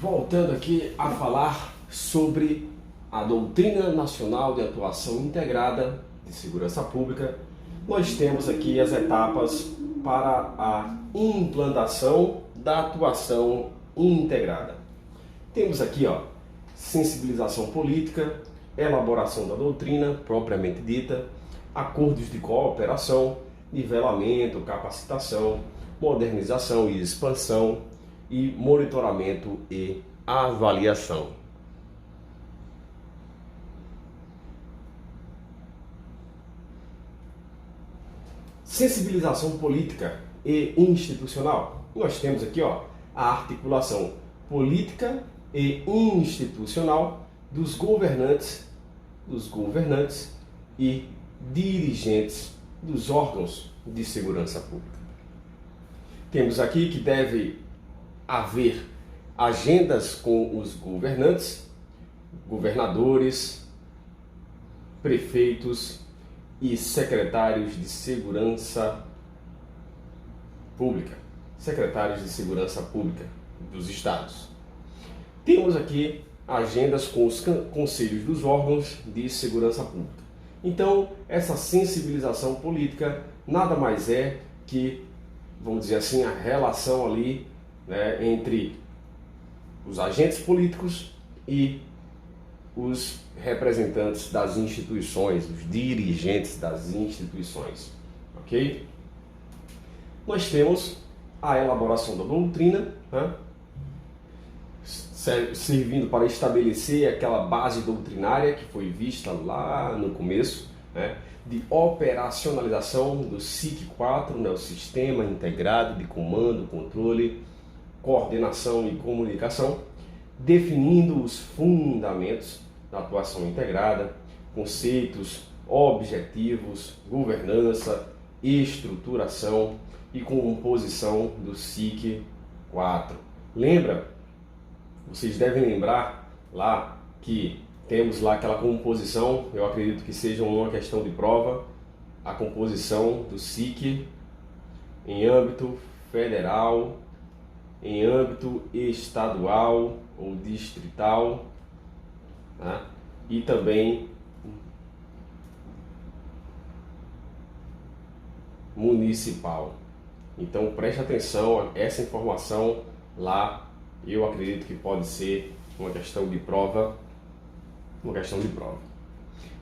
Voltando aqui a falar sobre a Doutrina Nacional de Atuação Integrada de Segurança Pública, nós temos aqui as etapas para a implantação da atuação integrada. Temos aqui, sensibilização política, elaboração da doutrina propriamente dita, acordos de cooperação, nivelamento, capacitação, modernização e expansão e monitoramento e avaliação. Sensibilização política e institucional. Nós temos aqui a articulação política e institucional dos governantes e dirigentes dos órgãos de segurança pública. Temos aqui que deve haver agendas com os governantes, governadores, prefeitos e secretários de segurança pública, dos estados. Temos aqui agendas com os conselhos dos órgãos de segurança pública. Então, essa sensibilização política nada mais é que, vamos dizer assim, a relação ali, entre os agentes políticos e os representantes das instituições, os dirigentes das instituições, ok? Nós temos a elaboração da doutrina, servindo para estabelecer aquela base doutrinária que foi vista lá no começo, de operacionalização do SIC-4, o Sistema Integrado de Comando, Controle, Coordenação e Comunicação, definindo os fundamentos da atuação integrada, conceitos, objetivos, governança, estruturação e composição do SIC-4. Vocês devem lembrar lá que temos lá aquela composição, eu acredito que seja uma questão de prova, a composição do SIC em âmbito federal, em âmbito estadual ou distrital, e também municipal. Então preste atenção, essa informação lá eu acredito que pode ser uma questão de prova.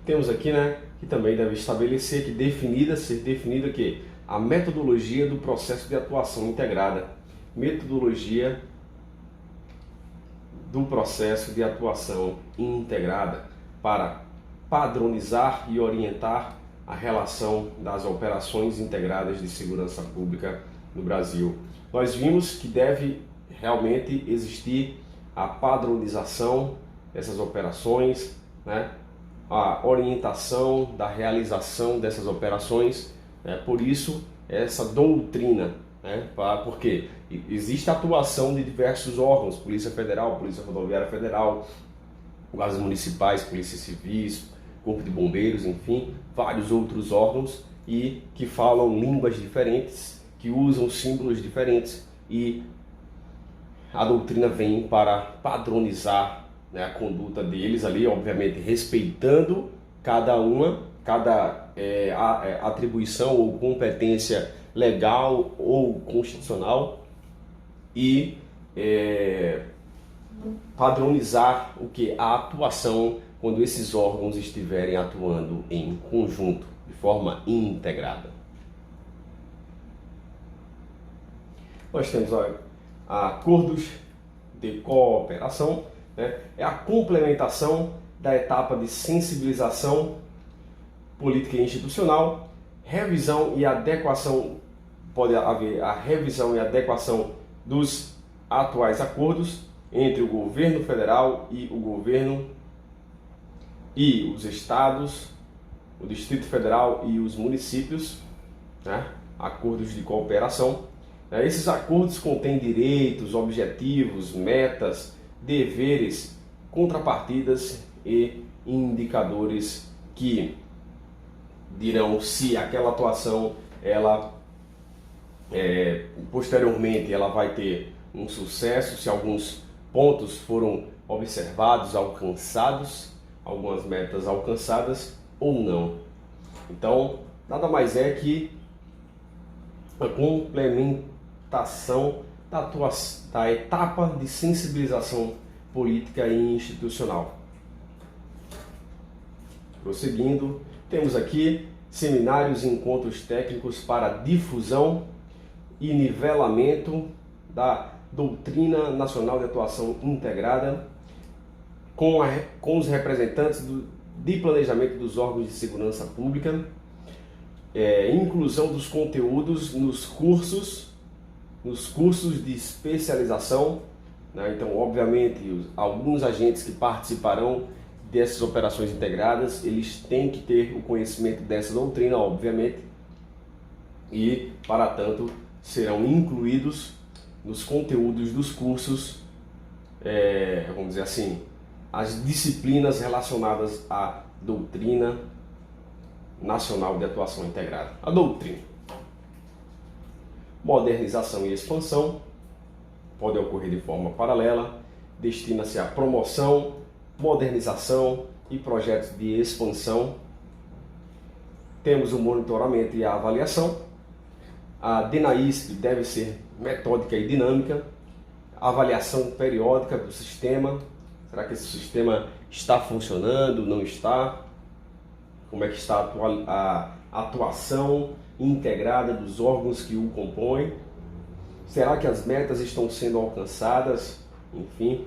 Temos aqui, que também deve estabelecer que ser definida que a metodologia do processo de atuação integrada, metodologia do processo de atuação integrada para padronizar e orientar a relação das operações integradas de segurança pública no Brasil. Nós vimos que deve realmente existir a padronização dessas operações, a orientação da realização dessas operações, por isso essa doutrina, porque existe a atuação de diversos órgãos, Polícia Federal, Polícia Rodoviária Federal, guardas municipais, Polícia Civis, Corpo de Bombeiros, enfim, vários outros órgãos e que falam línguas diferentes, que usam símbolos diferentes, e a doutrina vem para padronizar a conduta deles ali, obviamente respeitando cada atribuição ou competência legal ou constitucional, e padronizar a atuação quando esses órgãos estiverem atuando em conjunto, de forma integrada. Nós temos acordos de cooperação, é a complementação da etapa de sensibilização política e institucional, revisão e adequação, pode haver a revisão e adequação dos atuais acordos entre o governo federal e o governo e os estados, o Distrito Federal e os municípios, acordos de cooperação. Esses acordos contêm direitos, objetivos, metas, deveres, contrapartidas e indicadores que dirão se aquela atuação posteriormente ela vai ter um sucesso, se alguns pontos foram observados, alcançados, algumas metas alcançadas ou não. Então, nada mais é que a complementação da etapa de sensibilização política e institucional. Prosseguindo, temos aqui seminários e encontros técnicos para difusão e nivelamento da Doutrina Nacional de Atuação Integrada com os representantes de planejamento dos órgãos de segurança pública, inclusão dos conteúdos nos cursos de especialização, né? Então, obviamente, alguns agentes que participarão dessas operações integradas, eles têm que ter o conhecimento dessa doutrina, obviamente, e, para tanto, serão incluídos nos conteúdos dos cursos, vamos dizer assim, as disciplinas relacionadas à doutrina nacional de atuação integrada. A doutrina. Modernização e expansão pode ocorrer de forma paralela, destina-se à promoção, modernização e projetos de expansão. Temos o monitoramento e a avaliação. A DENAISP deve ser metódica e dinâmica. Avaliação periódica do sistema. Será que esse sistema está funcionando? Não está? Como é que está a atuação integrada dos órgãos que o compõem? Será que as metas estão sendo alcançadas? Enfim.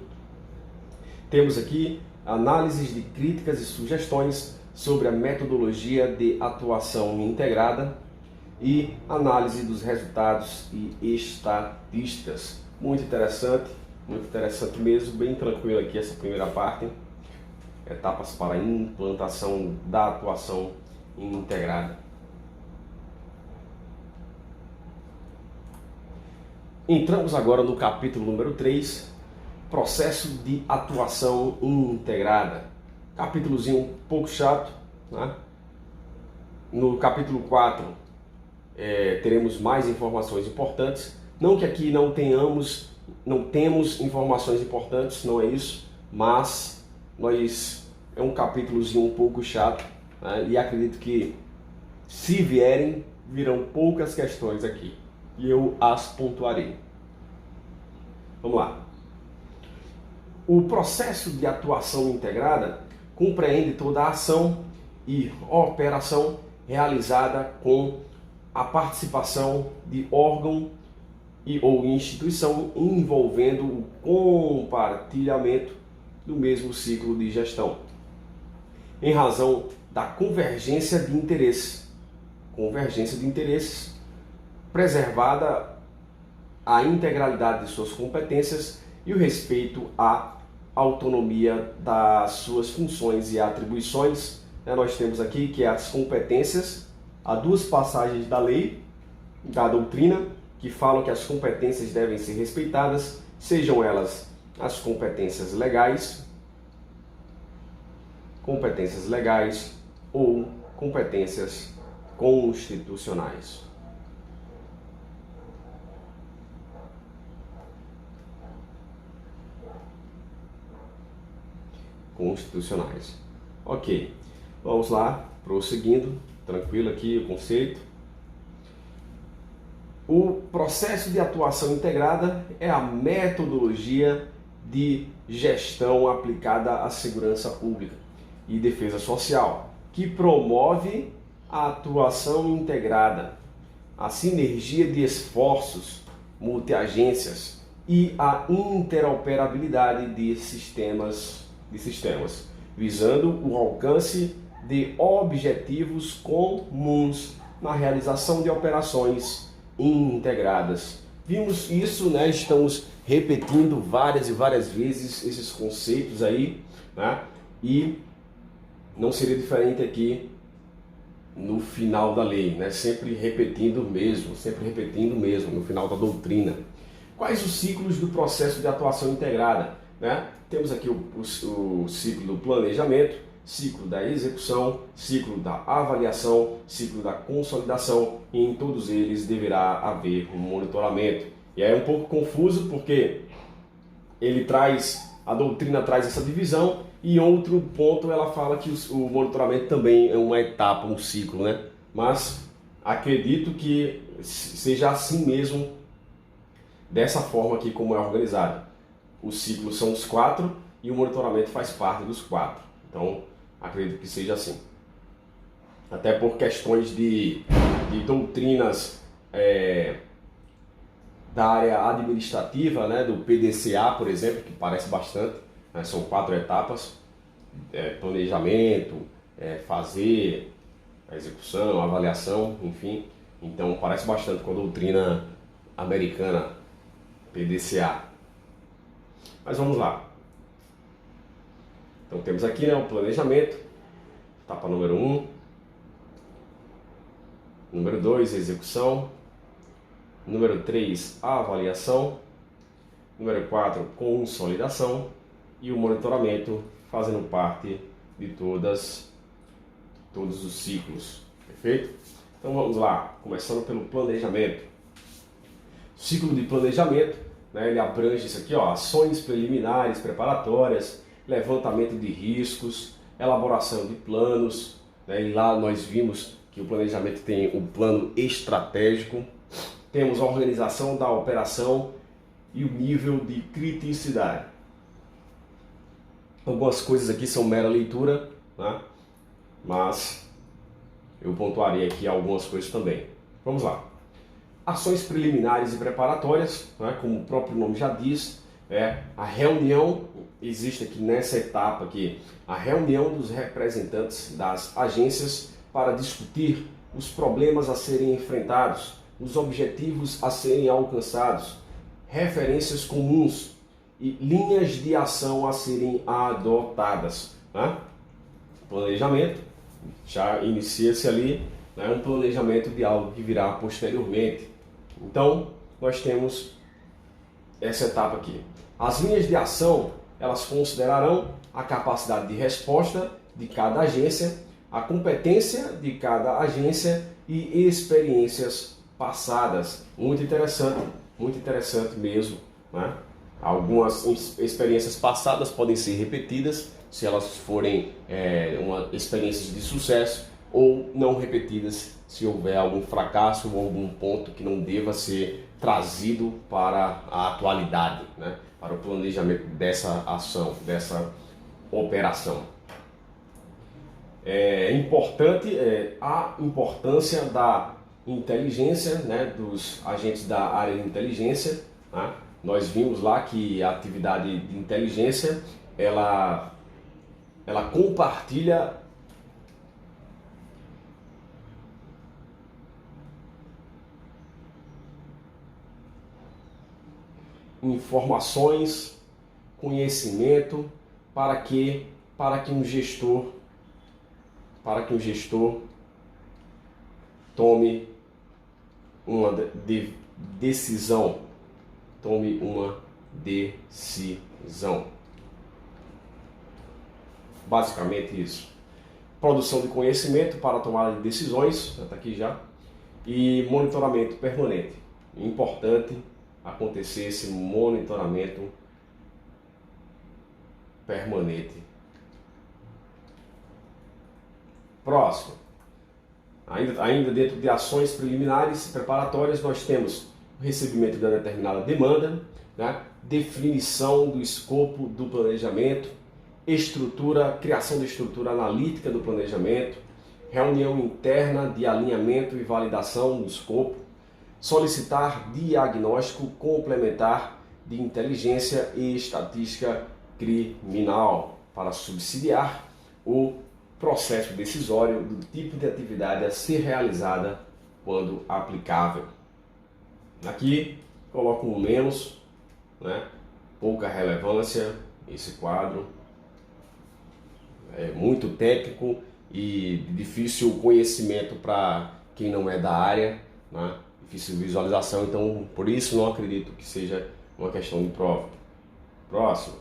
Temos aqui análises de críticas e sugestões sobre a metodologia de atuação integrada e análise dos resultados e estatísticas. Muito interessante mesmo, bem tranquilo aqui essa primeira parte. Etapas para a implantação da atuação integrada. Entramos agora no capítulo número 3, processo de atuação integrada. Capítulozinho um pouco chato, né? No capítulo 4 teremos mais informações importantes. Não que aqui não temos informações importantes, não é isso, mas é um capítulozinho um pouco chato, né? E acredito que se virão poucas questões aqui e eu as pontuarei. Vamos lá. O processo de atuação integrada compreende toda a ação e operação realizada com a participação de órgão ou instituição envolvendo o compartilhamento do mesmo ciclo de gestão, em razão da convergência de interesses, preservada a integralidade de suas competências e o respeito à autonomia das suas funções e atribuições. Nós temos aqui que as competências, há duas passagens da lei, da doutrina, que falam que as competências devem ser respeitadas, sejam elas as competências legais ou competências constitucionais. Ok, vamos lá, prosseguindo, tranquilo aqui o conceito. O processo de atuação integrada é a metodologia de gestão aplicada à segurança pública e defesa social, que promove a atuação integrada, a sinergia de esforços multiagências e a interoperabilidade de sistemas, visando o alcance de objetivos comuns na realização de operações integradas. Vimos isso, né? Estamos repetindo várias e várias vezes esses conceitos aí, né? E não seria diferente aqui no final da lei, né? Sempre repetindo mesmo no final da doutrina. Quais os ciclos do processo de atuação integrada, né? Temos aqui o ciclo do planejamento, ciclo da execução, ciclo da avaliação, ciclo da consolidação, e em todos eles deverá haver um monitoramento. E aí é um pouco confuso porque a doutrina traz essa divisão, e em outro ponto ela fala que o monitoramento também é uma etapa, um ciclo, né? Mas acredito que seja assim mesmo, dessa forma aqui como é organizado. Os ciclos são os 4 e o monitoramento faz parte dos 4. Então, acredito que seja assim. Até por questões de doutrinas da área administrativa, né, do PDCA, por exemplo, que parece bastante, né, são 4 etapas: planejamento, fazer, a execução, a avaliação, enfim. Então parece bastante com a doutrina americana, PDCA. Mas vamos lá. Então temos aqui, né, o planejamento, etapa número 1. Número 2, execução. Número 3, a avaliação. Número 4, consolidação. E o monitoramento fazendo parte de todos os ciclos. Perfeito? Então vamos lá, começando pelo planejamento. O ciclo de planejamento, né, ele abrange isso aqui, ó, ações preliminares, preparatórias, levantamento de riscos, elaboração de planos, né, e lá nós vimos que o planejamento tem o plano estratégico, temos a organização da operação e o nível de criticidade. Algumas coisas aqui são mera leitura, né, mas eu pontuarei aqui algumas coisas também. Vamos lá. Ações preliminares e preparatórias, né, como o próprio nome já diz, a reunião, existe aqui nessa etapa aqui, a reunião dos representantes das agências para discutir os problemas a serem enfrentados, os objetivos a serem alcançados, referências comuns e linhas de ação a serem adotadas. Né? Planejamento, já inicia-se ali, né, um planejamento de algo que virá posteriormente. Então, nós temos essa etapa aqui. As linhas de ação, elas considerarão a capacidade de resposta de cada agência, a competência de cada agência e experiências passadas. Muito interessante mesmo, né? Algumas experiências passadas podem ser repetidas, se elas forem experiências de sucesso, ou não repetidas se houver algum fracasso ou algum ponto que não deva ser trazido para a atualidade, né? Para o planejamento dessa ação, dessa operação. É importante a importância da inteligência, né, dos agentes da área de inteligência, né? Nós vimos lá que a atividade de inteligência ela compartilha informações, conhecimento para que um gestor tome uma decisão. Basicamente isso. Produção de conhecimento para tomada de decisões, está aqui já, e monitoramento permanente. Importante acontecer esse monitoramento permanente. Próximo. Ainda dentro de ações preliminares e preparatórias, nós temos o recebimento da determinada demanda, né? Definição do escopo do planejamento, criação de estrutura analítica do planejamento, reunião interna de alinhamento e validação do escopo, solicitar diagnóstico complementar de inteligência e estatística criminal para subsidiar o processo decisório do tipo de atividade a ser realizada quando aplicável. Aqui coloco um menos, né? Pouca relevância esse quadro, é muito técnico e de difícil conhecimento para quem não é da área, né? Difícil visualização, então por isso não acredito que seja uma questão de prova. Próximo.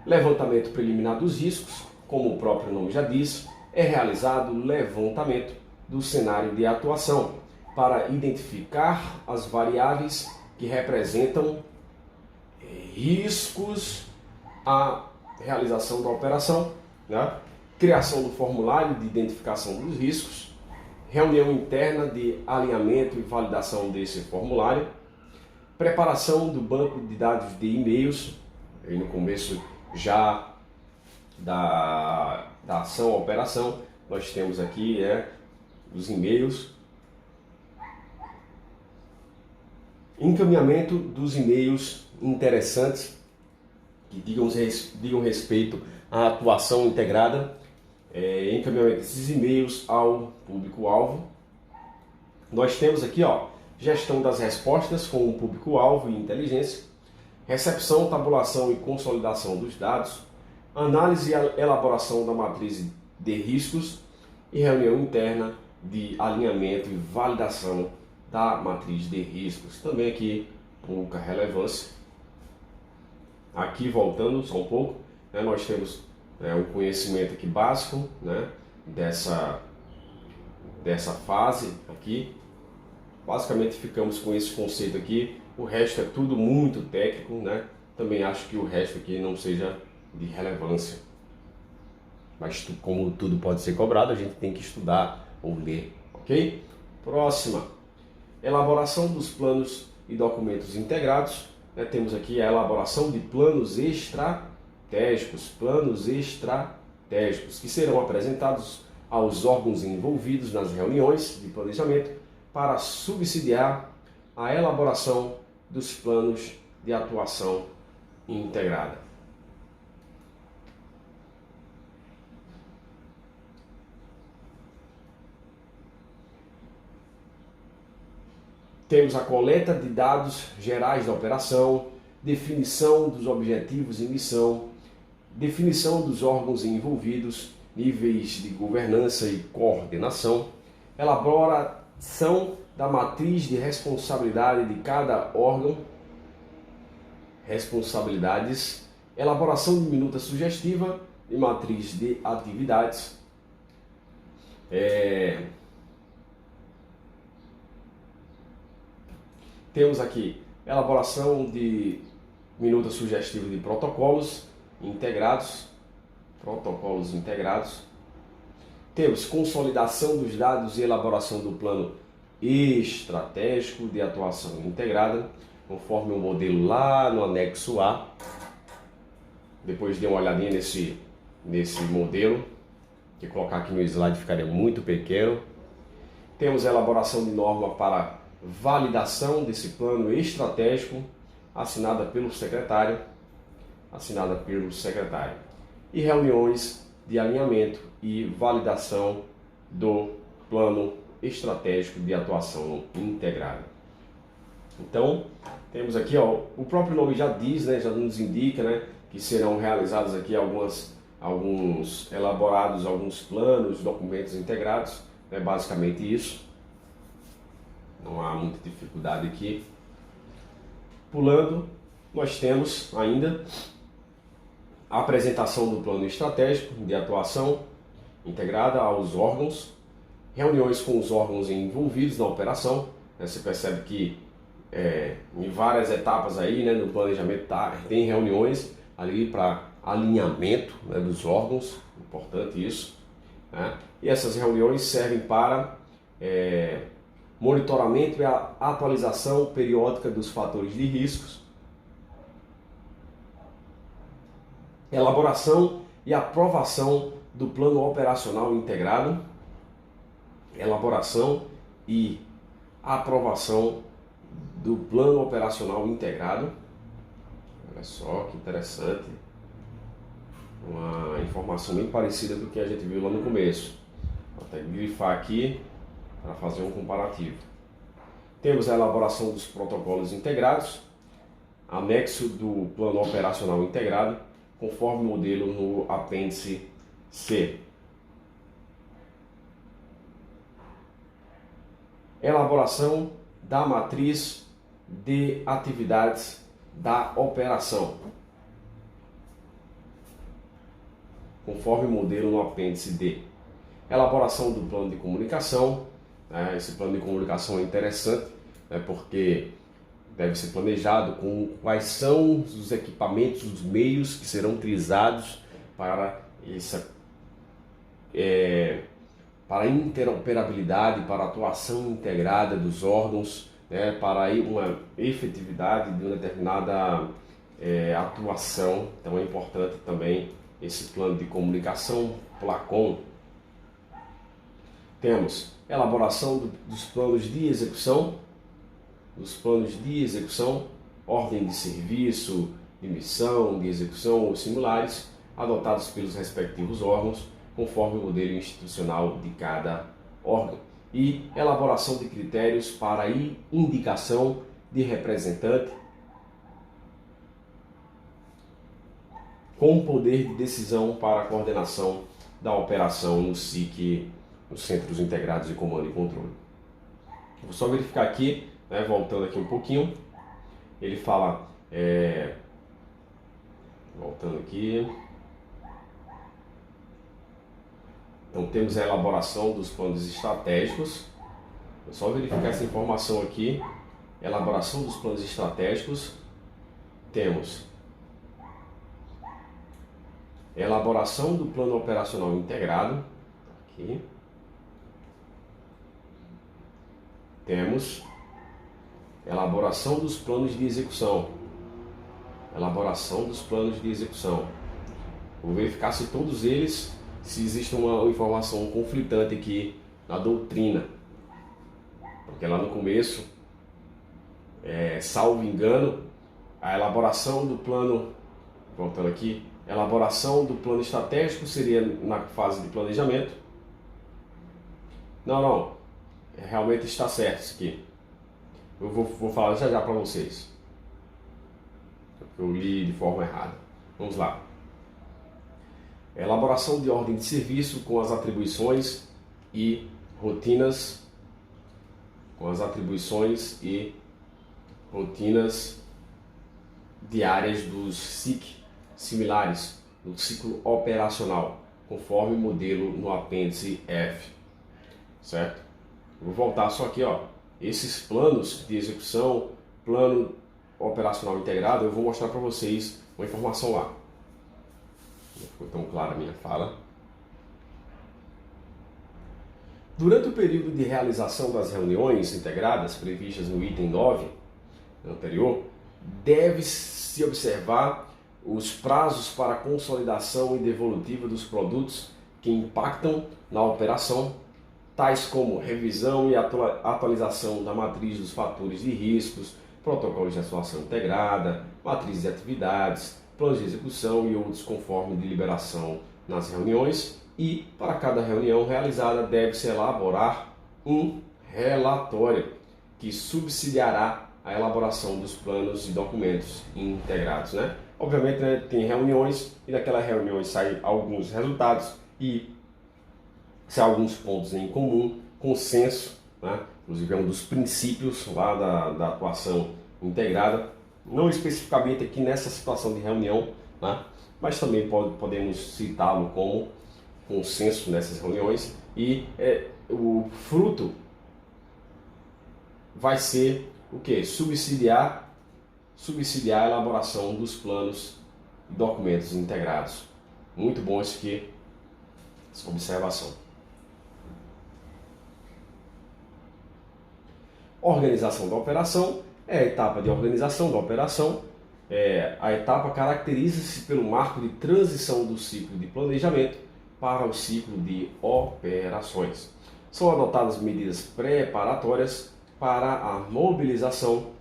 Levantamento preliminar dos riscos, como o próprio nome já diz, é realizado o levantamento do cenário de atuação para identificar as variáveis que representam riscos, a realização da operação, né? Criação do formulário de identificação dos riscos, reunião interna de alinhamento e validação desse formulário, preparação do banco de dados de e-mails, aí no começo já da ação, operação, nós temos aqui os e-mails, encaminhamento dos e-mails interessantes que digam respeito à atuação integrada, encaminhamento desses e-mails ao público-alvo. Nós temos aqui, gestão das respostas com o público-alvo e inteligência, recepção, tabulação e consolidação dos dados, análise e elaboração da matriz de riscos e reunião interna de alinhamento e validação da matriz de riscos. Também aqui pouca relevância. Aqui voltando só um pouco, nós temos o conhecimento aqui básico, dessa fase aqui. Basicamente ficamos com esse conceito aqui. O resto é tudo muito técnico, Também acho que o resto aqui não seja de relevância. Mas como tudo pode ser cobrado, a gente tem que estudar ou ler, ok? Próxima. Elaboração dos planos e documentos integrados. Temos aqui a elaboração de planos estratégicos, que serão apresentados aos órgãos envolvidos nas reuniões de planejamento para subsidiar a elaboração dos planos de atuação integrada. Temos a coleta de dados gerais da operação, definição dos objetivos e missão, definição dos órgãos envolvidos, níveis de governança e coordenação, elaboração da matriz de responsabilidade de cada órgão, responsabilidades, elaboração de minuta sugestiva e matriz de atividades, temos aqui elaboração de minuta sugestiva de protocolos integrados. Temos consolidação dos dados e elaboração do plano estratégico de atuação integrada, conforme o modelo lá no anexo A. Depois dê uma olhadinha nesse modelo, que colocar aqui no slide ficaria muito pequeno. Temos a elaboração de norma para validação desse plano estratégico, assinada pelo secretário, e reuniões de alinhamento e validação do plano estratégico de atuação integrada. Então, temos aqui, o próprio nome já diz, já nos indica, que serão realizados aqui elaborados alguns planos, documentos integrados, basicamente isso. Não há muita dificuldade aqui. Pulando, nós temos ainda a apresentação do plano estratégico de atuação integrada aos órgãos, reuniões com os órgãos envolvidos na operação. Você percebe que em várias etapas aí, no planejamento tem reuniões ali para alinhamento dos órgãos, importante isso. E essas reuniões servem para monitoramento e a atualização periódica dos fatores de riscos, elaboração e aprovação do plano operacional integrado, elaboração e aprovação do plano operacional integrado. Olha só que interessante, uma informação bem parecida do que a gente viu lá no começo. Vou até grifar aqui para fazer um comparativo. Temos a elaboração dos protocolos integrados, anexo do plano operacional integrado, conforme o modelo no apêndice C. Elaboração da matriz de atividades da operação, conforme o modelo no apêndice D. Elaboração do plano de comunicação. Esse plano de comunicação é interessante, porque deve ser planejado com quais são os equipamentos, os meios que serão utilizados para para a interoperabilidade, para a atuação integrada dos órgãos, né, para uma efetividade de uma determinada atuação. Então é importante também esse plano de comunicação, PLACOM. Temos elaboração dos planos de execução, ordem de serviço, de missão, de execução ou similares, adotados pelos respectivos órgãos, conforme o modelo institucional de cada órgão. E elaboração de critérios para a indicação de representante com poder de decisão para a coordenação da operação no SIC, nos Centros Integrados de Comando e Controle. Vou só verificar aqui, né, voltando aqui um pouquinho, ele fala, voltando aqui, então temos a elaboração dos planos estratégicos. Vou só verificar essa informação aqui, elaboração dos planos estratégicos, temos elaboração do plano operacional integrado, aqui. Temos elaboração dos planos de execução. Vou verificar se todos eles, se existe uma informação conflitante aqui na doutrina. Porque lá no começo, salvo engano, a elaboração do plano, voltando aqui, elaboração do plano estratégico seria na fase de planejamento. Não, realmente está certo isso aqui. Eu vou falar já para vocês. Eu li de forma errada. Vamos lá. Elaboração de ordem de serviço com as atribuições e rotinas. Diárias dos SIC similares no ciclo operacional, conforme o modelo no apêndice F. Certo? Vou voltar só aqui, ó. Esses planos de execução, plano operacional integrado, eu vou mostrar para vocês uma informação lá. Não ficou tão clara a minha fala. Durante o período de realização das reuniões integradas previstas no item 9 anterior, deve-se observar os prazos para a consolidação e devolutiva dos produtos que impactam na operação, tais como revisão e atualização da matriz dos fatores de riscos, protocolos de atuação integrada, matrizes de atividades, planos de execução e outros conforme deliberação nas reuniões. E para cada reunião realizada deve-se elaborar um relatório que subsidiará a elaboração dos planos e documentos integrados, né? Obviamente, né, tem reuniões e daquelas reuniões saem alguns resultados e se há alguns pontos em comum, consenso, né? Inclusive é um dos princípios lá da atuação integrada, não especificamente aqui nessa situação de reunião, né? Mas também podemos citá-lo como consenso nessas reuniões e o fruto vai ser o que? Subsidiar a elaboração dos planos e documentos integrados. Muito bom isso aqui, essa observação. Organização da operação é a etapa de organização da operação. A etapa caracteriza-se pelo marco de transição do ciclo de planejamento para o ciclo de operações. São adotadas medidas preparatórias para a mobilização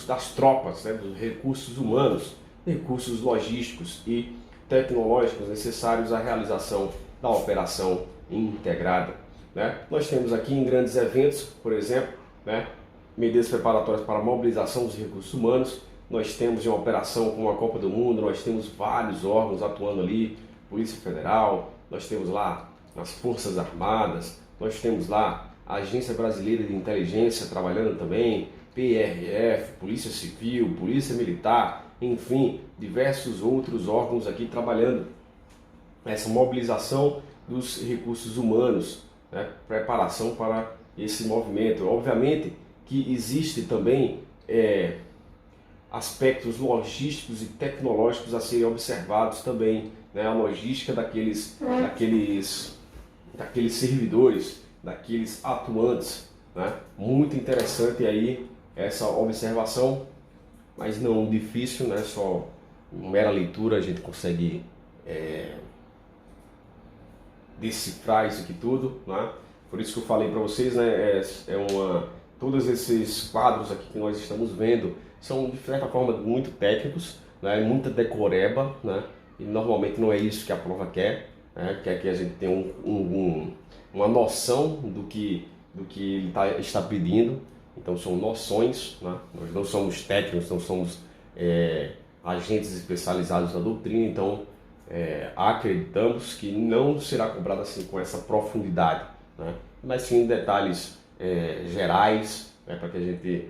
das tropas, né, dos recursos humanos, recursos logísticos e tecnológicos necessários à realização da operação integrada, né? Nós temos aqui em grandes eventos, por exemplo, né, medidas preparatórias para a mobilização dos recursos humanos. Nós temos em uma operação como a Copa do Mundo, nós temos vários órgãos atuando ali, Polícia Federal, nós temos lá as Forças Armadas, nós temos lá a Agência Brasileira de Inteligência trabalhando também, PRF, Polícia Civil, Polícia Militar, enfim, diversos outros órgãos aqui trabalhando essa mobilização dos recursos humanos, né? Preparação para esse movimento. Obviamente que existe também aspectos logísticos e tecnológicos a serem observados também, né? A logística daqueles servidores, daqueles atuantes, né? Muito interessante aí essa observação, mas não difícil, né? Só uma mera leitura a gente consegue decifrar isso aqui tudo, né? Por isso que eu falei para vocês, né? Todos esses quadros aqui que nós estamos vendo são de certa forma muito técnicos, né? Muita decoreba, né? E normalmente não é isso que a prova quer, né? Quer que a gente tenha uma noção do que ele está pedindo. Então são noções, né? Nós não somos técnicos, não somos agentes especializados na doutrina, então acreditamos que não será cobrado assim com essa profundidade, né? Mas sim detalhes gerais, né? Para que a gente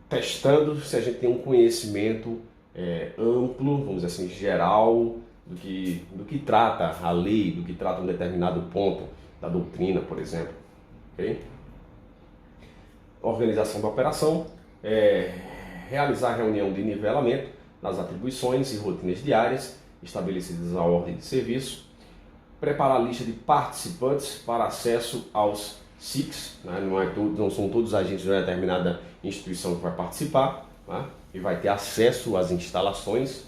testando se a gente tem um conhecimento amplo, vamos dizer assim, geral do que trata a lei, do que trata um determinado ponto da doutrina, por exemplo. Okay? Organização da operação, realizar reunião de nivelamento das atribuições e rotinas diárias estabelecidas na ordem de serviço, preparar a lista de participantes para acesso aos SICs, né? Não são todos os agentes de uma determinada instituição que vai participar, né? E vai ter acesso às instalações,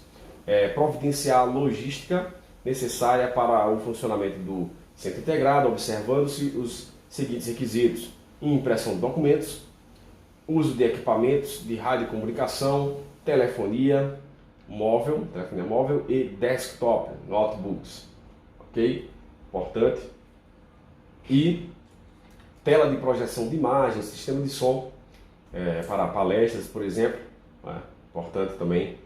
providenciar a logística necessária para o funcionamento do centro integrado, observando-se os seguintes requisitos: impressão de documentos, uso de equipamentos de radiocomunicação, telefonia móvel e desktop, notebooks, ok? Importante. E tela de projeção de imagens, sistema de som para palestras, por exemplo, né? Importante também.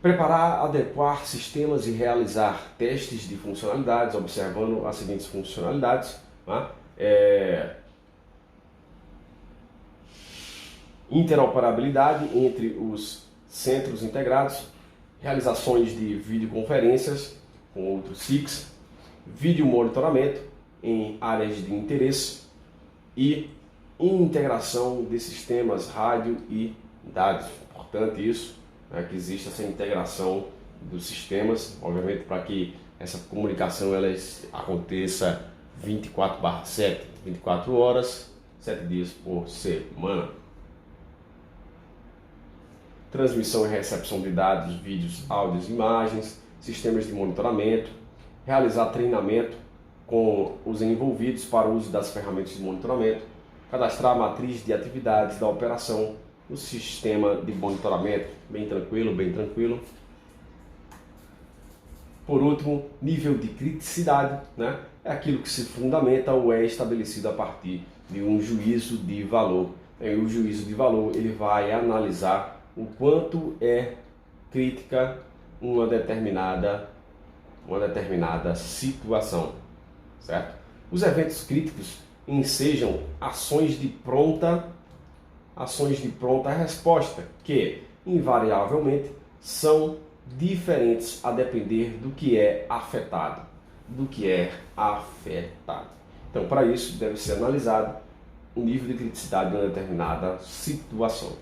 Preparar, adequar sistemas e realizar testes de funcionalidades, observando as seguintes funcionalidades, né? Interoperabilidade entre os centros integrados, realizações de videoconferências com outros SICs, vídeo monitoramento em áreas de interesse e integração de sistemas rádio e dados. Importante isso, né, que exista essa integração dos sistemas, obviamente para que essa comunicação ela aconteça 24/7, 24 horas, 7 dias por semana. Transmissão e recepção de dados, vídeos, áudios, imagens, sistemas de monitoramento, realizar treinamento com os envolvidos para o uso das ferramentas de monitoramento, cadastrar a matriz de atividades da operação no sistema de monitoramento, bem tranquilo, bem tranquilo. Por último, nível de criticidade, né? É aquilo que se fundamenta ou é estabelecido a partir de um juízo de valor. E o juízo de valor ele vai analisar o quanto é crítica uma determinada situação, certo? Os eventos críticos ensejam ações de pronta resposta, que invariavelmente são diferentes a depender do que é afetado, Então, para isso, deve ser analisado o nível de criticidade de uma determinada situação.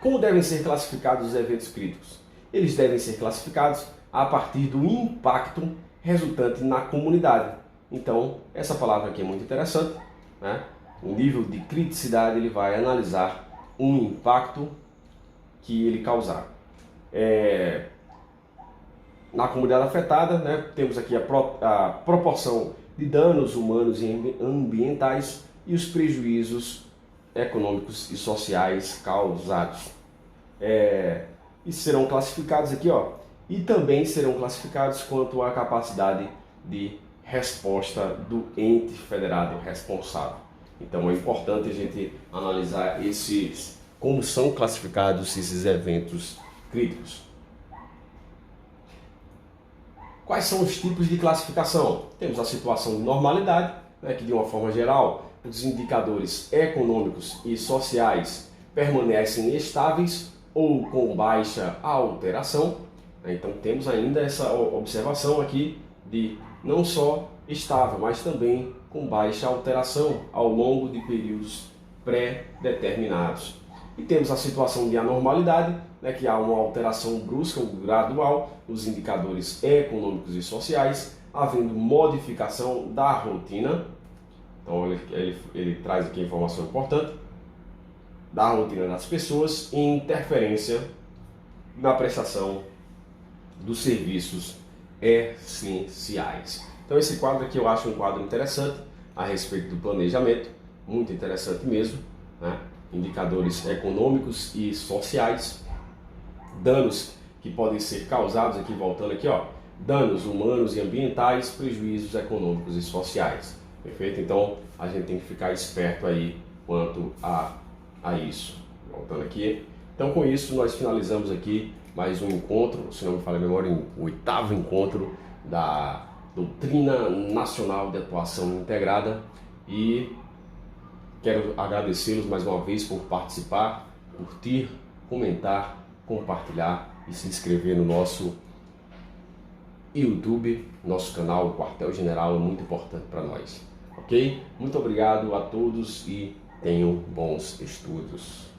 Como devem ser classificados os eventos críticos? Eles devem ser classificados a partir do impacto resultante na comunidade. Então, essa palavra aqui é muito interessante, né? O nível de criticidade ele vai analisar um impacto que ele causar. Na comunidade afetada, né, temos aqui a proporção de danos humanos e ambientais e os prejuízos econômicos e sociais causados. E serão classificados aqui, ó, e também serão classificados quanto à capacidade de resposta do ente federado responsável. Então é importante a gente analisar como são classificados esses eventos críticos. Quais são os tipos de classificação? Temos a situação de normalidade, né, que de uma forma geral os indicadores econômicos e sociais permanecem estáveis ou com baixa alteração. Então temos ainda essa observação aqui de não só estável, mas também com baixa alteração ao longo de períodos pré-determinados. E temos a situação de anormalidade, né, que há uma alteração brusca ou gradual nos indicadores econômicos e sociais, havendo modificação da rotina. Então ele traz aqui informação importante da rotina das pessoas e interferência na prestação dos serviços essenciais. Então esse quadro aqui eu acho um quadro interessante a respeito do planejamento, muito interessante mesmo, né? Indicadores econômicos e sociais, danos que podem ser causados, aqui voltando aqui, ó, danos humanos e ambientais, prejuízos econômicos e sociais. Perfeito? Então a gente tem que ficar esperto aí quanto a isso. Voltando aqui. Então com isso nós finalizamos aqui mais um encontro, se não me falha a memória, o 8º encontro da Doutrina Nacional de Atuação Integrada, e quero agradecê-los mais uma vez por participar, curtir, comentar, compartilhar e se inscrever no nosso YouTube, nosso canal, o Quartel General, é muito importante para nós. Ok? Muito obrigado a todos e tenham bons estudos.